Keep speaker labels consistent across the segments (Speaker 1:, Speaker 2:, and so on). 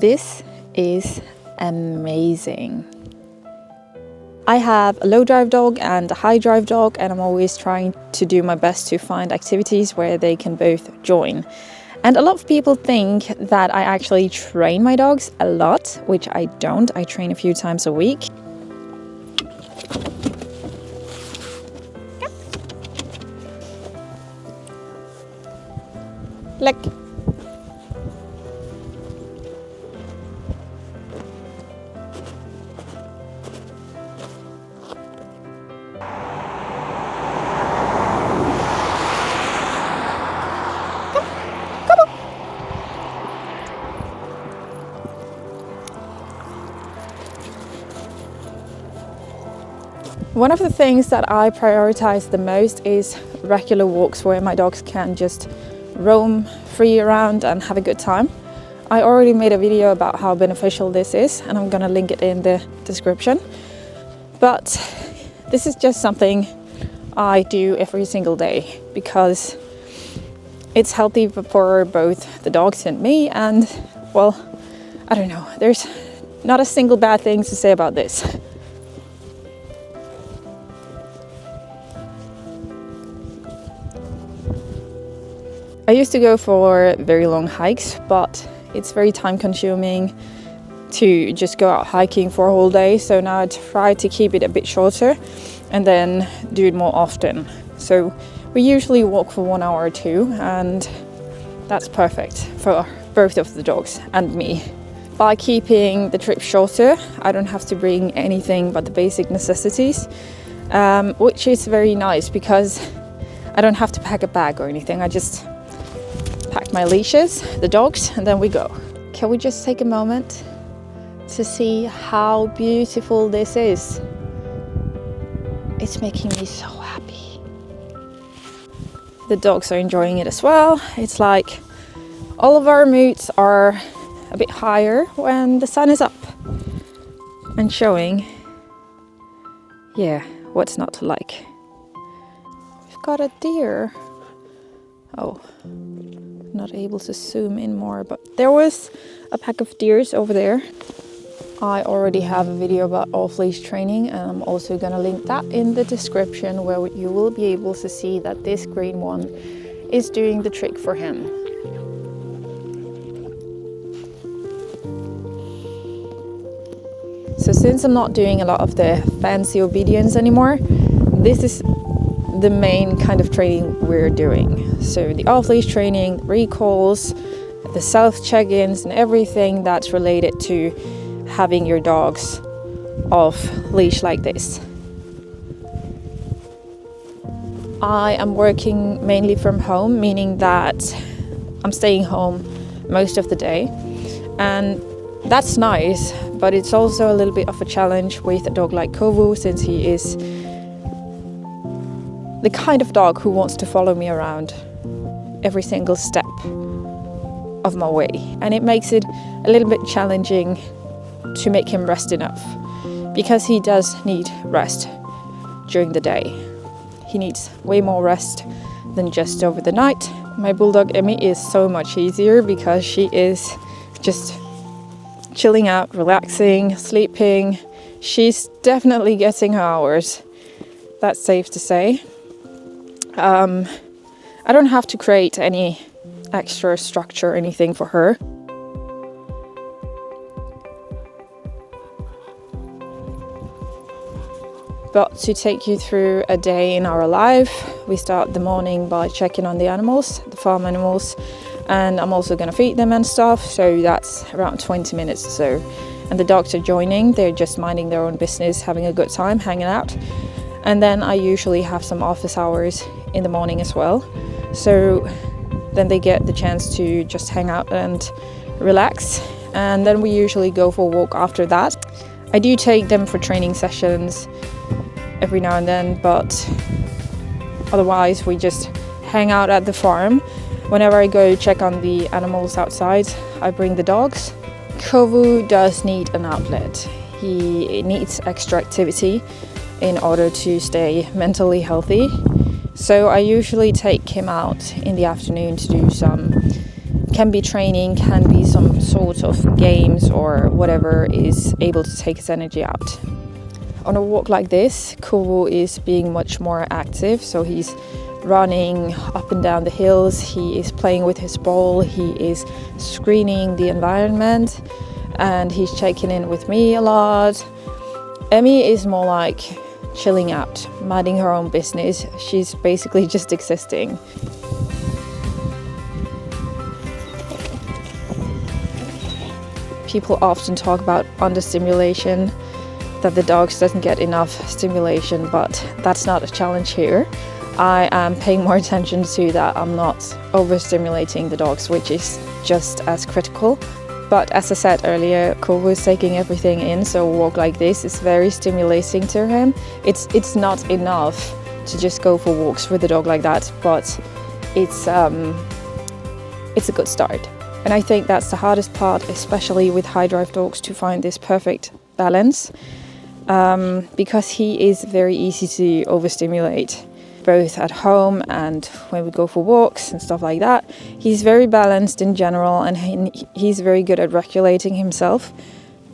Speaker 1: This is amazing. I have a low drive dog and a high drive dog, and I'm always trying to do my best to find activities where they can both join. And a lot of people think that I actually train my dogs a lot, which I don't. I train a few times a week. Lick. One of the things that I prioritize the most is regular walks where my dogs can just roam free around and have a good time. I already made a video about how beneficial this is, and I'm gonna link it in the description. But this is just something I do every single day because it's healthy for both the dogs and me, and well, I don't know, there's not a single bad thing to say about this. I used to go for very long hikes, but it's very time consuming to just go out hiking for a whole day. So now I try to keep it a bit shorter and then do it more often. So we usually walk for 1 hour or two, and that's perfect for both of the dogs and me. By keeping the trip shorter, I don't have to bring anything but the basic necessities, which is very nice because I don't have to pack a bag or anything. I just pack my leashes, the dogs, and then we go. Can we just take a moment to see how beautiful this is? It's making me so happy. The dogs are enjoying it as well. It's like all of our moods are a bit higher when the sun is up and showing, yeah, what's not to like. We've got a deer. Oh, not able to zoom in more, but there was a pack of deers over there. I already have a video about off-leash training, and I'm also gonna link that in the description, where you will be able to see that this green one is doing the trick for him. So since I'm not doing a lot of the fancy obedience anymore, this is the main kind of training we're doing. So the off-leash training, recalls, the self-check-ins, and everything that's related to having your dogs off leash like this. I am working mainly from home, meaning that I'm staying home most of the day, and that's nice, but it's also a little bit of a challenge with a dog like Kovu, since he is the kind of dog who wants to follow me around every single step of my way. And it makes it a little bit challenging to make him rest enough, because he does need rest during the day. He needs way more rest than just over the night. My bulldog Emmy is so much easier because she is just chilling out, relaxing, sleeping. She's definitely getting her hours. That's safe to say. I don't have to create any extra structure or anything for her. But to take you through a day in our life, we start the morning by checking on the animals, the farm animals, and I'm also gonna feed them and stuff, so that's around 20 minutes or so. And the dogs are joining, they're just minding their own business, having a good time, hanging out. And then I usually have some office hours in the morning as well. So then they get the chance to just hang out and relax. And then we usually go for a walk after that. I do take them for training sessions every now and then, but otherwise we just hang out at the farm. Whenever I go check on the animals outside, I bring the dogs. Kovu does need an outlet. He needs extra activity in order to stay mentally healthy. So I usually take him out in the afternoon to do some can be training, can be some sort of games or whatever is able to take his energy out. On a walk like this, Kovu is being much more active, so he's running up and down the hills, he is playing with his ball, he is screening the environment, and he's checking in with me a lot. Emmy is more like chilling out, minding her own business. She's basically just existing. People often talk about understimulation, that the dogs doesn't get enough stimulation, but that's not a challenge here. I am paying more attention to that I'm not overstimulating the dogs, which is just as critical. But as I said earlier, Kovu is taking everything in, so a walk like this is very stimulating to him. It's not enough to just go for walks with a dog like that, but it's a good start. And I think that's the hardest part, especially with high drive dogs, to find this perfect balance, because he is very easy to overstimulate, both at home and when we go for walks and stuff like that. He's very balanced in general, and he's very good at regulating himself,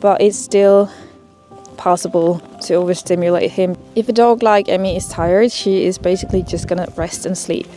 Speaker 1: but it's still possible to overstimulate him. If a dog like Emmy is tired, she is basically just gonna rest and sleep.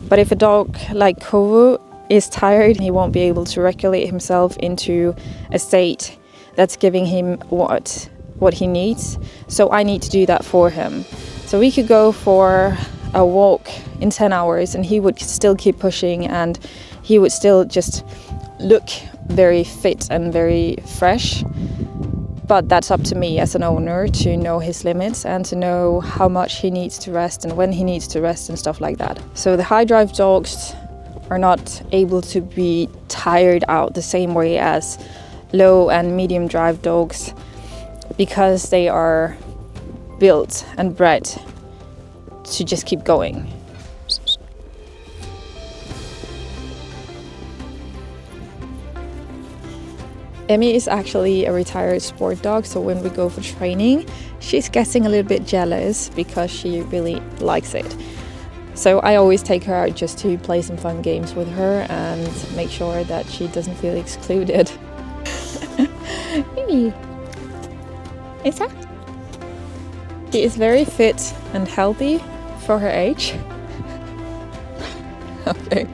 Speaker 1: But if a dog like Kovu is tired, he won't be able to regulate himself into a state that's giving him what he needs. So I need to do that for him. So we could go for a walk in 10 hours and he would still keep pushing, and he would still just look very fit and very fresh. But that's up to me as an owner to know his limits and to know how much he needs to rest and when he needs to rest and stuff like that. So the high drive dogs are not able to be tired out the same way as low and medium drive dogs, because they are built and bred to just keep going. Emmy is actually a retired sport dog, so when we go for training, she's getting a little bit jealous because she really likes it. So I always take her out just to play some fun games with her and make sure that she doesn't feel excluded. Is that? She is very fit and healthy for her age. Okay.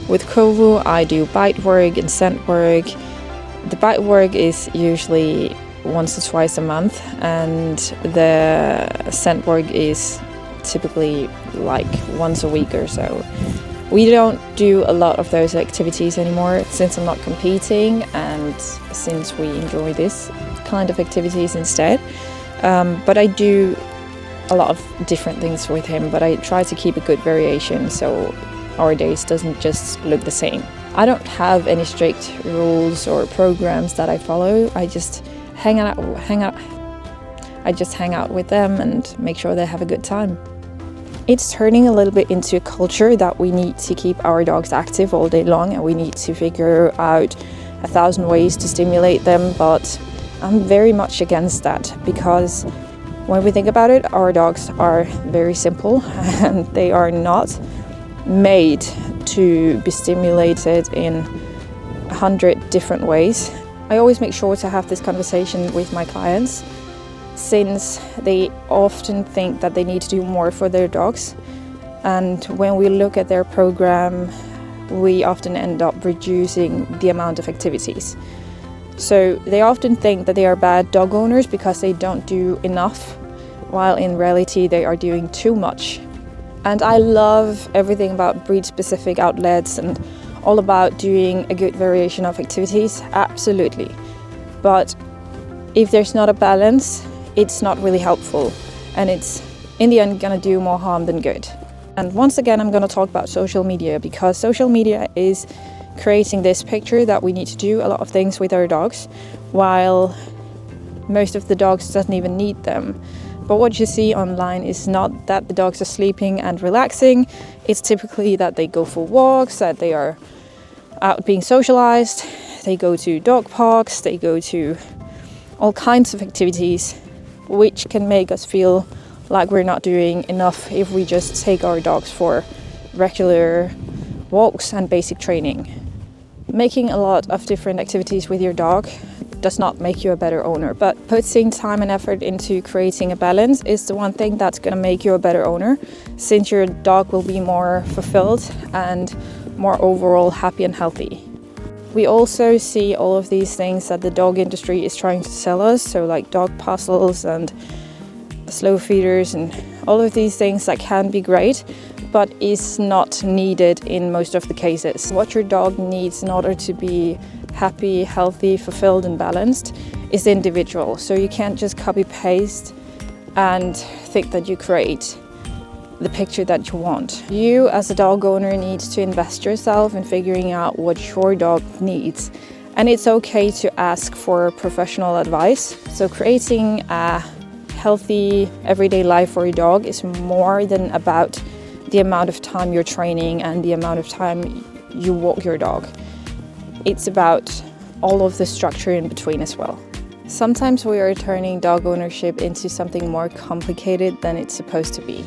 Speaker 1: With Kovu, I do bite work and scent work. The bite work is usually once or twice a month, and the scent work is typically like once a week or so. We don't do a lot of those activities anymore since I'm not competing and since we enjoy this kind of activities instead. But I do a lot of different things with him, but I try to keep a good variation so our days doesn't just look the same. I don't have any strict rules or programs that I follow. I just hang out with them and make sure they have a good time. It's turning a little bit into a culture that we need to keep our dogs active all day long, and we need to figure out 1,000 ways to stimulate them, but I'm very much against that, because when we think about it, our dogs are very simple and they are not made to be stimulated in 100 different ways. I always make sure to have this conversation with my clients, since they often think that they need to do more for their dogs, and when we look at their program, we often end up reducing the amount of activities. So they often think that they are bad dog owners because they don't do enough, while in reality they are doing too much. And I love everything about breed-specific outlets and all about doing a good variation of activities, absolutely. But if there's not a balance, it's not really helpful, and it's in the end gonna do more harm than good. And once again, I'm gonna talk about social media, because social media is creating this picture that we need to do a lot of things with our dogs, while most of the dogs doesn't even need them. But what you see online is not that the dogs are sleeping and relaxing. It's typically that they go for walks, that they are out being socialized, they go to dog parks, they go to all kinds of activities, which can make us feel like we're not doing enough if we just take our dogs for regular walks and basic training. Making a lot of different activities with your dog does not make you a better owner, but putting time and effort into creating a balance is the one thing that's going to make you a better owner, since your dog will be more fulfilled and more overall happy and healthy. We also see all of these things that the dog industry is trying to sell us, so like dog puzzles and slow feeders and all of these things that can be great, but is not needed in most of the cases. What your dog needs in order to be happy, healthy, fulfilled and balanced is individual. So you can't just copy paste and think that you create the picture that you want. You as a dog owner needs to invest yourself in figuring out what your dog needs. And it's okay to ask for professional advice. So creating a healthy everyday life for your dog is more than about the amount of time you're training and the amount of time you walk your dog. It's about all of the structure in between as well. Sometimes we are turning dog ownership into something more complicated than it's supposed to be.